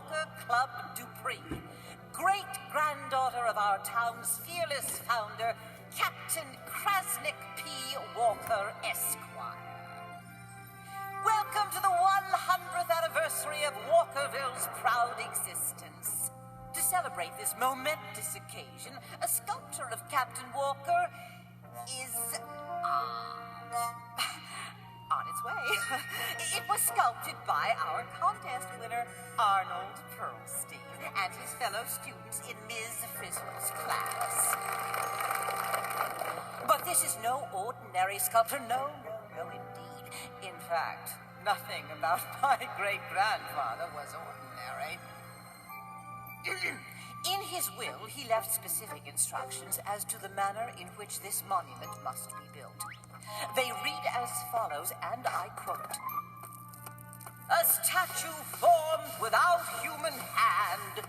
Walker Club Dupree, great-granddaughter of our town's fearless founder, Captain Krasnick P. Walker, Esquire. Welcome to the 100th anniversary of Walkerville's proud existence. To celebrate this momentous occasion, a sculpture of Captain Walker is on its way. It was sculpted by our contest winner, Arnold Pearlstein, and his fellow students in Ms. Frizzle's class. But this is no ordinary sculpture. No, indeed. In fact, nothing about my great-grandfather was ordinary. In his will, he left specific instructions as to the manner in which this monument must be built. They read as follows, and I quote, "A statue formed without human hand,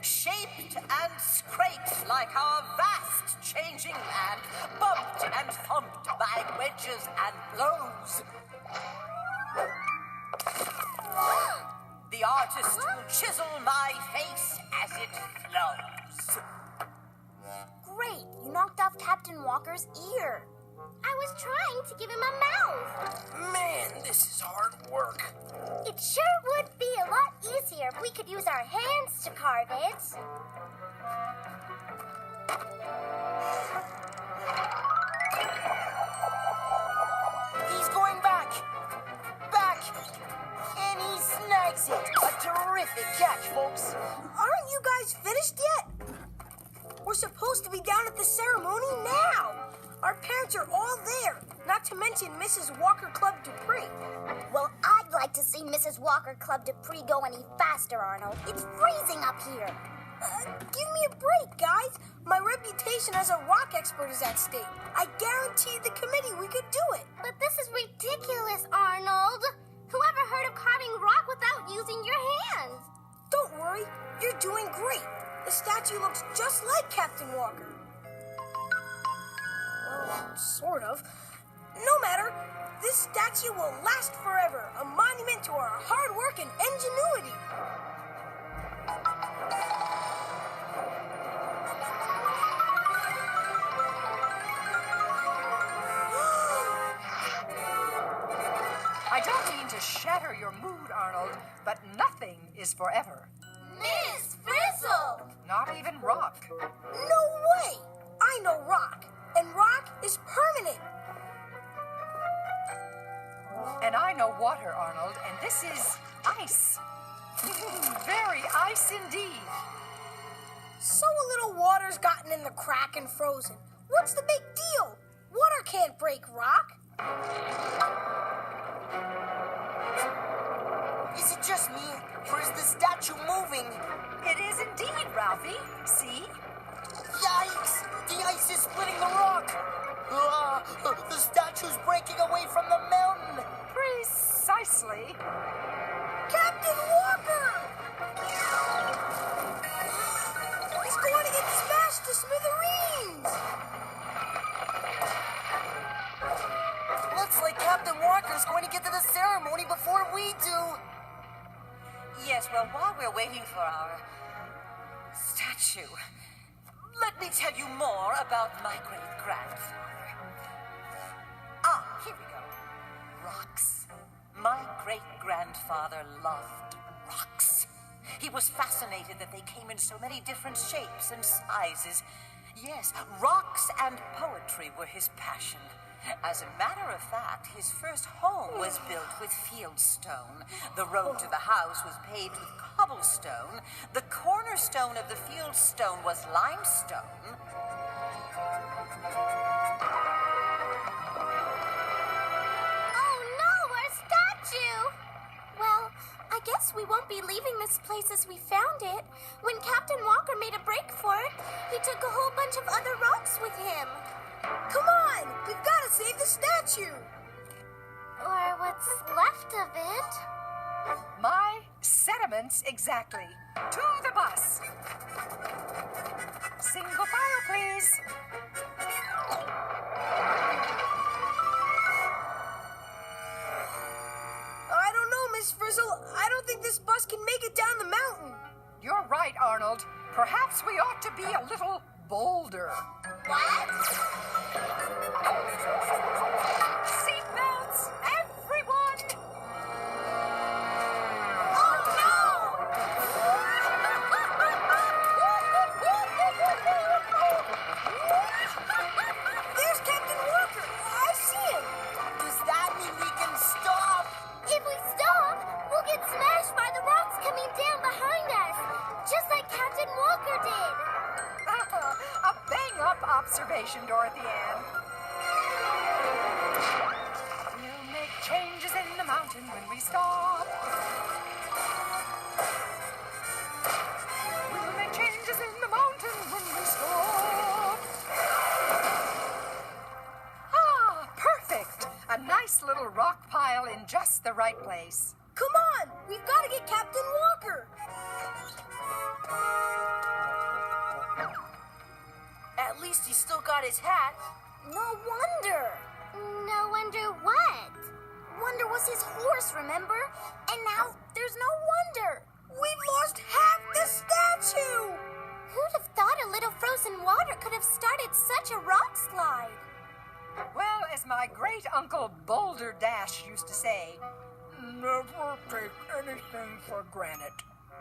shaped and scraped like our vast changing land, bumped and thumped by wedges and blows. The artist will chisel my face as it flows." Great, you knocked off Captain Walker's ear. I was trying to give him a mouth. Man, this is hard work. It sure would be a lot easier if we could use our hands to carve it. He's going back, and he snags it. A terrific catch, folks. Aren't you guys finished yet? We're supposed to be down at the ceremony now. Our parents are all there, not to mention Mrs. Walker Club Dupree. Well, I'd like to see Mrs. Walker Club Dupree go any faster, Arnold. It's freezing up here. Give me a break, guys. My reputation as a rock expert is at stake. I guaranteed the committee we could do it. But this is ridiculous, Arnold. Whoever heard of carving rock without using your hands? Don't worry, you're doing great. The statue looks just like Captain Walker. Well, sort of. No matter, this statue will last forever, a monument to our hard work and ingenuity. I don't mean to shatter your mood, Arnold, but nothing is forever. Miss Frizzle! Not even rock. No way! I know rock, and rock is permanent. And I know water, Arnold, and this is ice. Very ice indeed. So a little water's gotten in the crack and frozen. What's the big deal? Water can't break rock. Is it just me, or is the statue moving? It is indeed, Ralphie. See? Yikes! The ice is splitting the rock! The statue's breaking away from the mountain! Precisely. Captain Walker! He's going to get smashed to smithereens! Looks like Captain Walker's going to get to the ceremony before we do. Yes, well, while we're waiting for our statue, let me tell you more about my great-grandfather. Here we go. Rocks. My great-grandfather loved rocks. He was fascinated that they came in so many different shapes and sizes. Yes, rocks and poetry were his passion. As a matter of fact, his first home was built with fieldstone. The road to the house was paved with cobblestone. The cornerstone of the fieldstone was limestone. Oh no, our statue! Well, I guess we won't be leaving this place as we found it. When Captain Walker made a break for it, he took a whole bunch of other rocks with him. Come on! We've got to save the statue! Or what's left of it. My sentiments exactly. To the bus. Single file, please. I don't know, Miss Frizzle. I don't think this bus can make it down the mountain. You're right, Arnold. Perhaps we ought to be a little bolder. What? Seatbelts, everyone! Oh no! There's Captain Walker. I see him. Does that mean we can stop? If we stop, we'll get smashed by the rocks coming down behind us, just like Captain Walker did. A bang-up observation, Dorothy Ann. We'll make changes in the mountain when we stop. We'll make changes in the mountain when we stop. Ah, perfect. A nice little rock pile in just the right place. Come on, we've got to get Captain Walker. At least he's still got his hat. No wonder. No wonder what? Wonder was his horse, remember? And now there's no wonder. We've lost half the statue. Who'd have thought a little frozen water could have started such a rock slide? Well, as my great-uncle Boulder Dash used to say, never take anything for granted.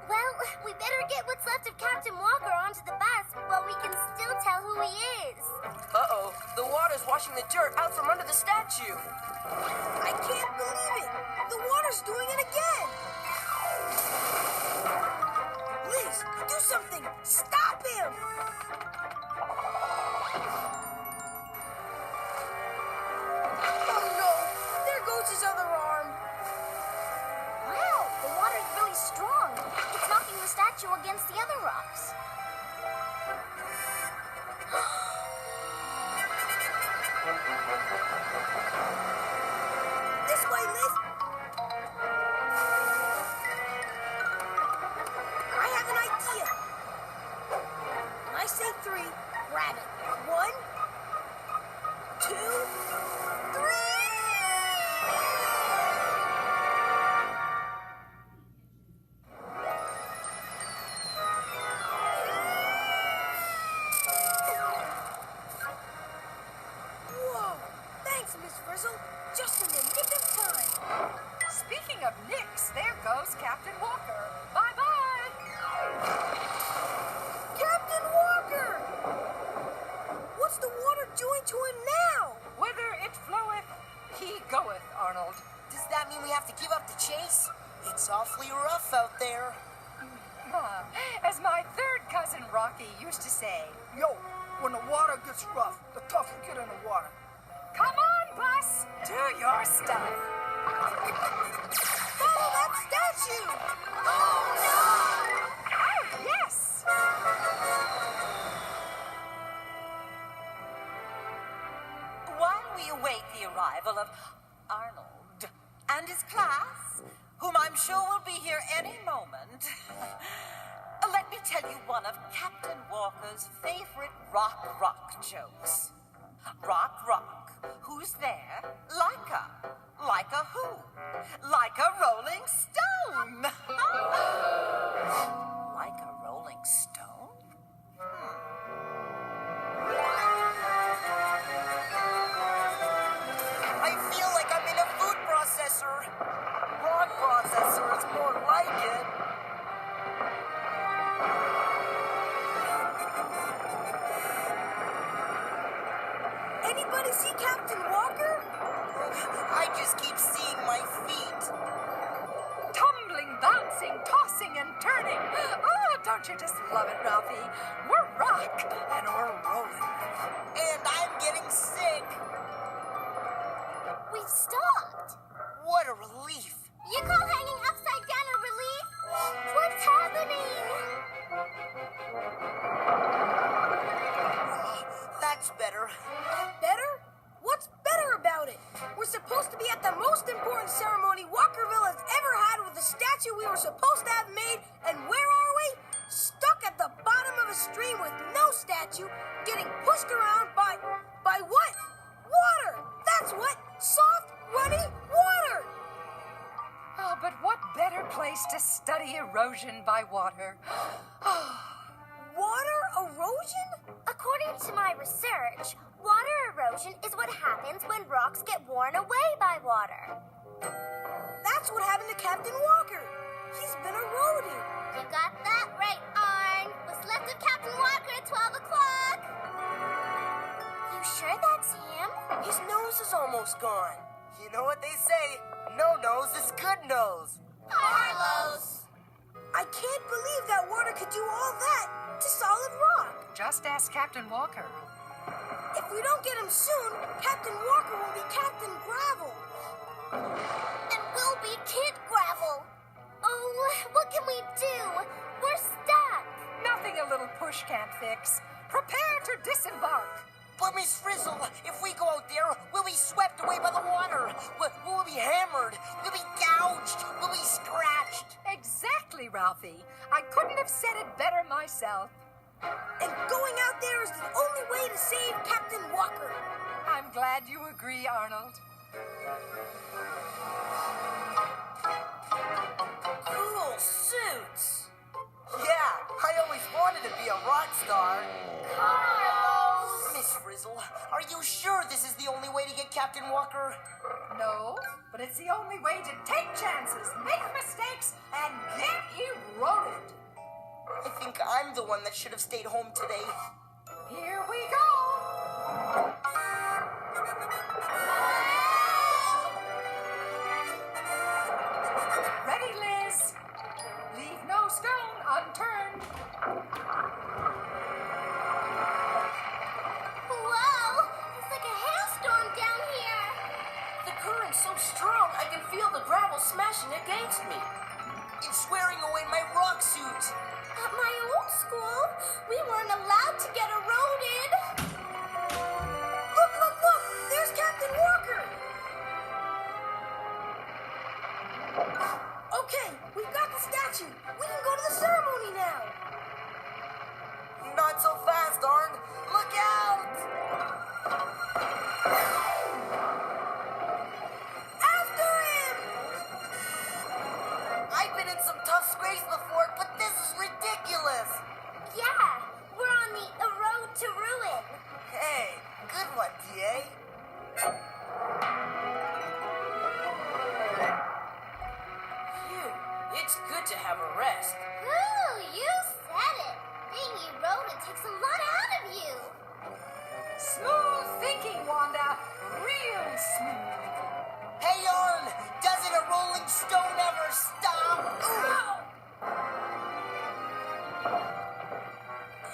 Well, we better get what's left of Captain Walker onto the bus while we can still tell who he is. Uh-oh, the water's washing the dirt out from under the statue. I can't believe it. The water's doing it again. Liz, do something. Stop him. Oh, no. There goes his other arm. Wow, the water's really strong. It's knocking the statue against the other rocks. This way, Liz. I have an idea. When I say three, grab it. 1, 2, 3. Whoa! Thanks, Miss Frizzle. Just in the nick of time. Speaking of Nicks, there goes Captain Walker. Bye-bye. Captain Walker! What's the water doing to him now? Whither it floweth, he goeth, Arnold. Does that mean we have to give up the chase? It's awfully rough out there. As my third cousin Rocky used to say, Yo, when the water gets rough, the tougher get in the water. come on, bus, do your stuff. Follow that statue! Oh, yes! While we await the arrival of Arnold and his class, whom I'm sure will be here any moment, let me tell you one of Captain Walker's favorite rock jokes. Rock, who's there? Like a who? Like a rolling stone. Like a rolling stone? I feel like I'm in a food processor. Rock processor is more like it. Anybody see Captain Walker? I just keep seeing my feet. Tumbling, bouncing, tossing, and turning. Oh, don't you just love it, Ralphie? We're rock, and we're rolling. And I'm getting sick. We've stopped. What a relief. You call hanging upside down a relief? What's happening? That's better. Better? What's better about it? We're supposed to be at the most important ceremony Walkerville has ever had with the statue we were supposed to have made, and where are we? Stuck at the bottom of a stream with no statue, getting pushed around by what? Water! That's what! Soft, runny water! Oh, but what better place to study erosion erosion by water. Water erosion? According to my research, water erosion is what happens when rocks get worn away by water. That's what happened to Captain Walker. He's been eroded. You got that right, Arn. What's left of Captain Walker at 12 o'clock? You sure that's him? His nose is almost gone. You know what they say? No nose is good nose. Carlos! I can't believe that water could do all that to solid rock. Just ask Captain Walker. If we don't get him soon, Captain Walker will be Captain Gravel. And we'll be Kid Gravel. Oh, what can we do? We're stuck. Nothing a little push can't fix. Prepare to disembark. But Miss Frizzle, if we go out there, we'll be swept away by the water. We'll be hammered. We'll be gouged. We'll be scratched. Exactly, Ralphie. I couldn't have said it better myself. And going out there is the only way to save Captain Walker. I'm glad you agree, Arnold. Cool suits. Yeah, I always wanted to be a rock star. Carlos! Miss Frizzle, are you sure this is the only way to get Captain Walker? No, but it's the only way to take chances, make mistakes, and get eroded. I think I'm the one that should have stayed home today. Here we go. Ready, Liz? Leave no stone unturned. Whoa! It's like a hailstorm down here. The current's so strong, I can feel the gravel smashing against me. It's wearing away my rock suit. At my old school, we weren't allowed to get eroded. Look, look, look! There's Captain Walker! Okay, we've got the statue. We can go to the ceremony now. Not so fast, Arn. Look out! After him! I've been in some tough scrapes before, but this is ridiculous. Yeah, we're on the road to ruin. Hey, good one, DA. Phew, it's good to have a rest. Ooh, you said it. Being eroded takes a lot out of you. Smooth thinking, Wanda. Real smooth. Hey, Arn, doesn't a rolling stone ever stop? Ooh.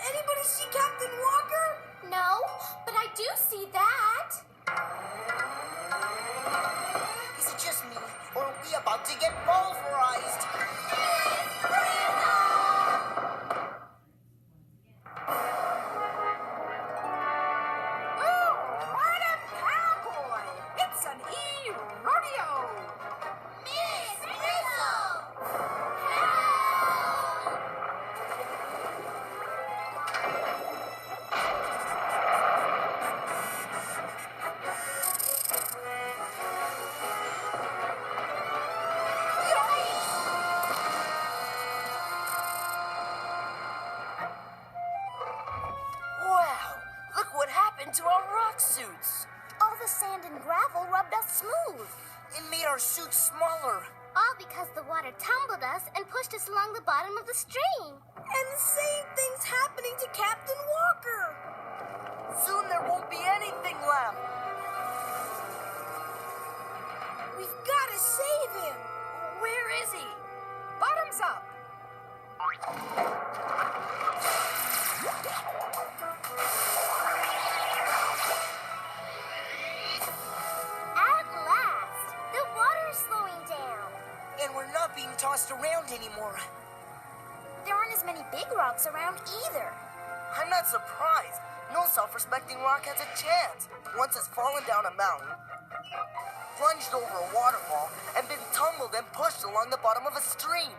Anybody see Captain Walker? No, but I do see that. Is it just me, or are we about to get pulverized? Random cowboy. It's an e-rodeo. Miss Frizzle! Wow, look what happened to our rock suits. All the sand and gravel rubbed us smooth. It made our suits smaller. All because the water tumbled us and pushed us along the bottom of the stream. And the same thing's happening to Captain Walker. Soon there won't be anything left. We've got to save him. Where is he? Bottoms up. At last, the water's slowing down. And we're not being tossed around anymore. There aren't as many big rocks around either. I'm not surprised. No self-respecting rock has a chance. Once it's fallen down a mountain, plunged over a waterfall, and been tumbled and pushed along the bottom of a stream.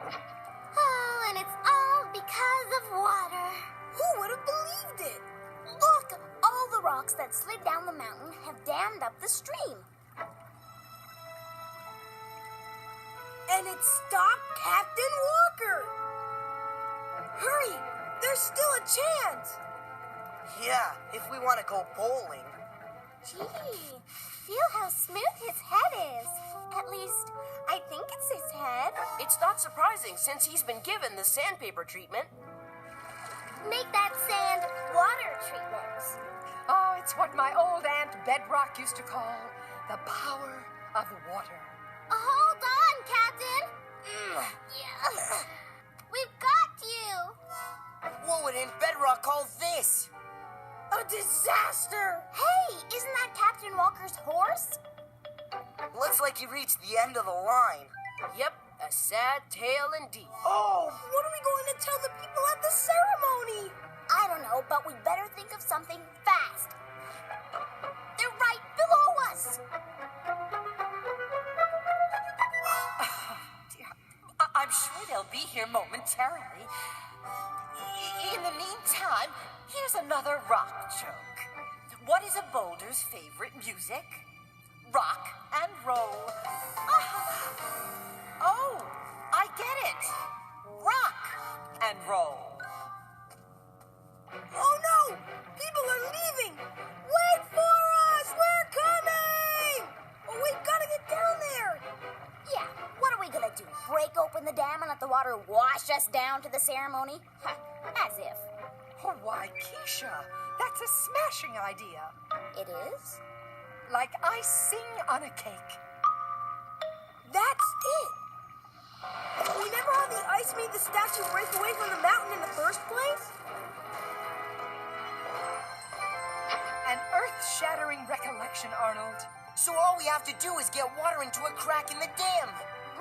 Oh, and it's all because of water. Who would have believed it? Look, all the rocks that slid down the mountain have dammed up the stream. And it stopped Captain Walker. still a chance. Yeah, if we want to go bowling. Gee, feel how smooth his head is. At least, I think it's his head. It's not surprising since he's been given the sandpaper treatment. Make that sand water treatment. Oh, it's what my old Aunt Bedrock used to call the power of water. Hold on, Captain. Yeah. We've got you. What would Aunt Bedrock call this? A disaster. Hey, isn't that Captain Walker's horse? Looks like you reached the end of the line. Yep, a sad tale indeed. Oh, what are we going to tell the people at the ceremony? I don't know, but we'd better think of something fast. They're right below us. Dear, I'm sure they'll be here momentarily. In the meantime, here's another rock joke. What is a boulder's favorite music? Rock and roll. Oh, I get it. Rock and roll. Oh no! People are leaving! Wait for us! We're coming! Oh, we gotta get down there! Yeah, what are we gonna do? Break open the dam and let the water wash us down to the ceremony? As if. Oh, why, Keisha, that's a smashing idea. It is? Like icing on a cake. That's it! Remember how the ice made the statue break away from the mountain in the first place? An earth-shattering recollection, Arnold. So all we have to do is get water into a crack in the dam.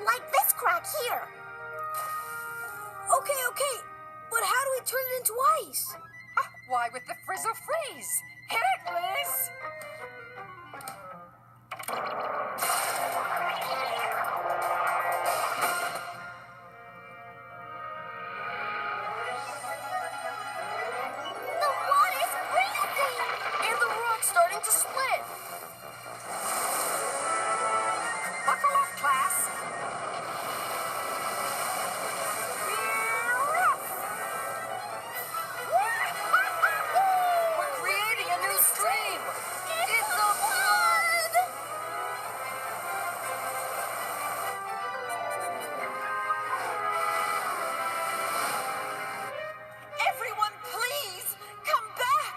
Like this crack here. Okay. But how do we turn it into ice? Why, with the frizzle freeze. Hit it, Liz! The water's freezing! And the rock's starting to split. Buckle up, class. We're creating a new stream. It's a flood. Everyone, please, come back.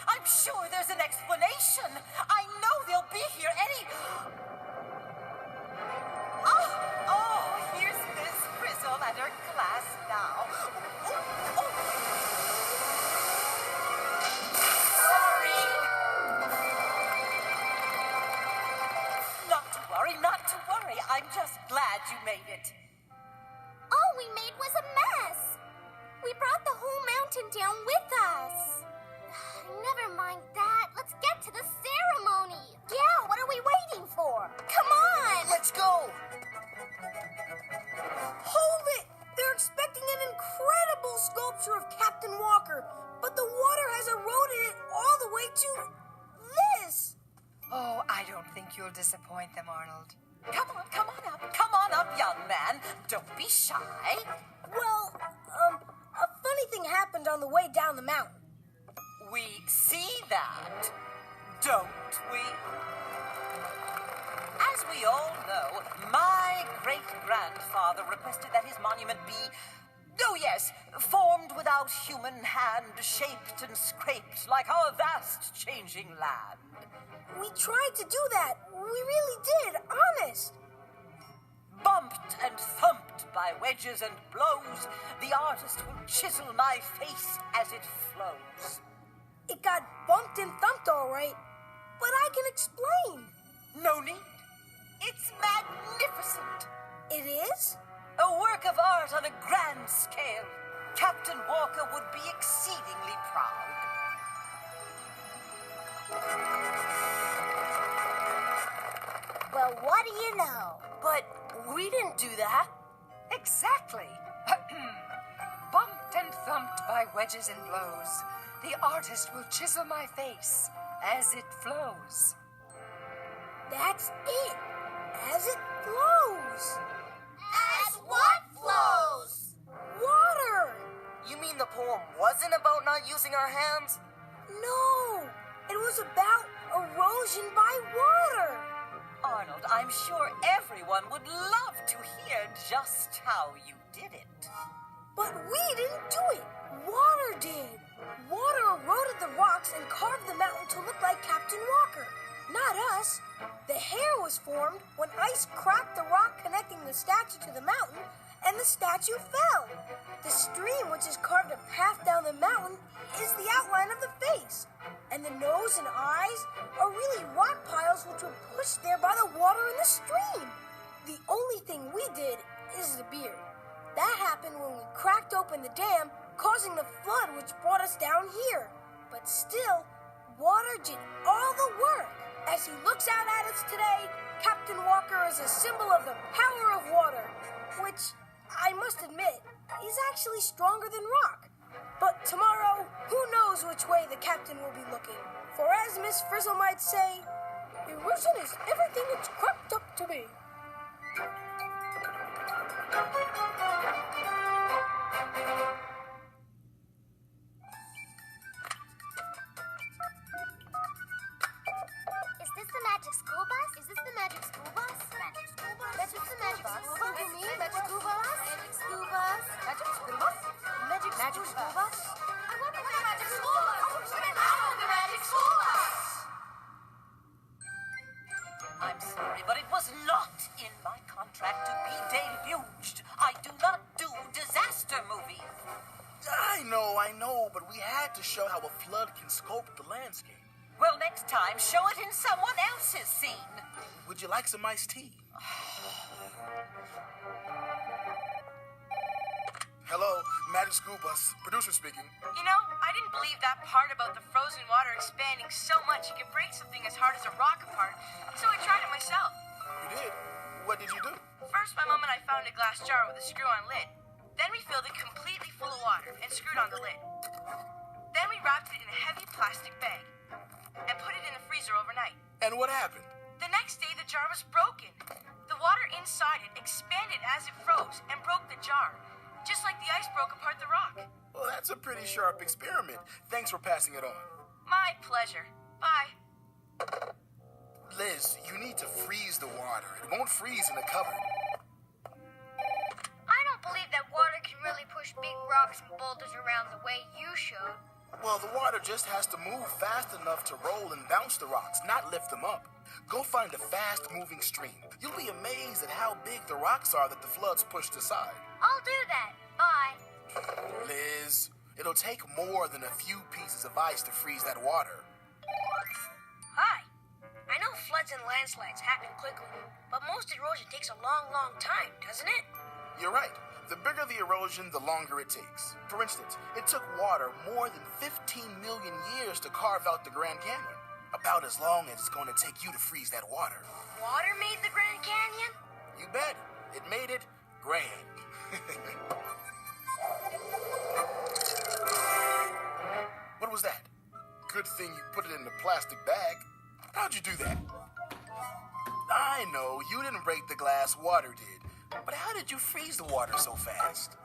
I'm sure there's an explanation. I know they'll be here any... Oh, here's Miss Frizzle and her class now. Oh. Sorry. Not to worry. I'm just glad you made it. All we made was a mess. We brought the whole mountain down with us. Never mind that. Let's get to the ceremony. Yeah, what are we waiting for? Come on. Let's go. Hold it! They're expecting an incredible sculpture of Captain Walker, but the water has eroded it all the way to this. Oh, I don't think you'll disappoint them, Arnold. Come on up, young man. Don't be shy. Well, a funny thing happened on the way down the mountain. We see that, don't we? As we all know, my great-grandfather requested that his monument be, oh yes, formed without human hand, shaped and scraped like our vast changing land. We tried to do that. We really did, honest. Bumped and thumped by wedges and blows, the artist will chisel my face as it flows. It got bumped and thumped all right, but I can explain. No need. It's magnificent. It is? A work of art on a grand scale. Captain Walker would be exceedingly proud. Well, what do you know? But we didn't do that. Exactly. Bumped and thumped by wedges and blows, the artist will chisel my face as it flows. That's it. As it flows. As what flows? Water. You mean mean the poem wasn't about not using our hands? No, it was about erosion by water. Arnold, I'm sure everyone would love to hear just how you did it. But we didn't do it. Water did. Water eroded the rocks and carved the mountain to look like Captain Walker. Not us. The hair was formed when ice cracked the rock connecting the statue to the mountain, and the statue fell. The stream, which has carved a path down the mountain, is the outline of the face. And the nose and eyes are really rock piles which were pushed there by the water in the stream. The only thing we did is the beard. That happened when we cracked open the dam, causing the flood which brought us down here. But still, water did all the work. As he looks out at us today, Captain Walker is a symbol of the power of water, which, I must admit, is actually stronger than rock. But tomorrow, who knows which way the captain will be looking. For as Miss Frizzle might say, erosion is everything it's cracked up to be. Is this the magic school bus? Is this the magic school bus? Magic school bus? Magic the magic school bus? You mean magic school bus? Magic school bus? Magic school bus? Magic school bus? I want the magic school bus! I want the magic school bus! I'm sorry, but it was not in my contract to be deluged. I do not do disaster movies. I know, but we had to show how a flood can sculpt the landscape. Well, next time, show it in someone else's scene. Would you like some iced tea? Hello, Magic School Bus. Producer speaking. You know, I didn't believe that part about the frozen water expanding so much it could break something as hard as a rock apart, so I tried it myself. You did? What did you do? First, my mom and I found a glass jar with a screw-on lid. Then we filled it completely full of water and screwed on the lid. Then we wrapped it in a heavy plastic bag and put it in the freezer overnight. And what happened? The next day, the jar was broken. The water inside it expanded as it froze and broke the jar, just like the ice broke apart the rock. Well, that's a pretty sharp experiment. Thanks for passing it on. My pleasure. Bye. Liz, you need to freeze the water. It won't freeze in a cupboard. I don't believe that water can really push big rocks and boulders around the way you showed. Well, the water just has to move fast enough to roll and bounce the rocks, not lift them up. Go find a fast-moving stream. You'll be amazed at how big the rocks are that the floods pushed aside. I'll do that. Bye. Liz, it'll take more than a few pieces of ice to freeze that water. Hi. I know floods and landslides happen quickly, but most erosion takes a long, long time, doesn't it? You're right. The bigger the erosion, the longer it takes. For instance, it took water more than 15 million years to carve out the Grand Canyon. About as long as it's going to take you to freeze that water. Water made the Grand Canyon? You bet. It made it grand. What was that? Good thing you put it in the plastic bag. How'd you do that? I know, you didn't break the glass, water did. But how did you freeze the water so fast?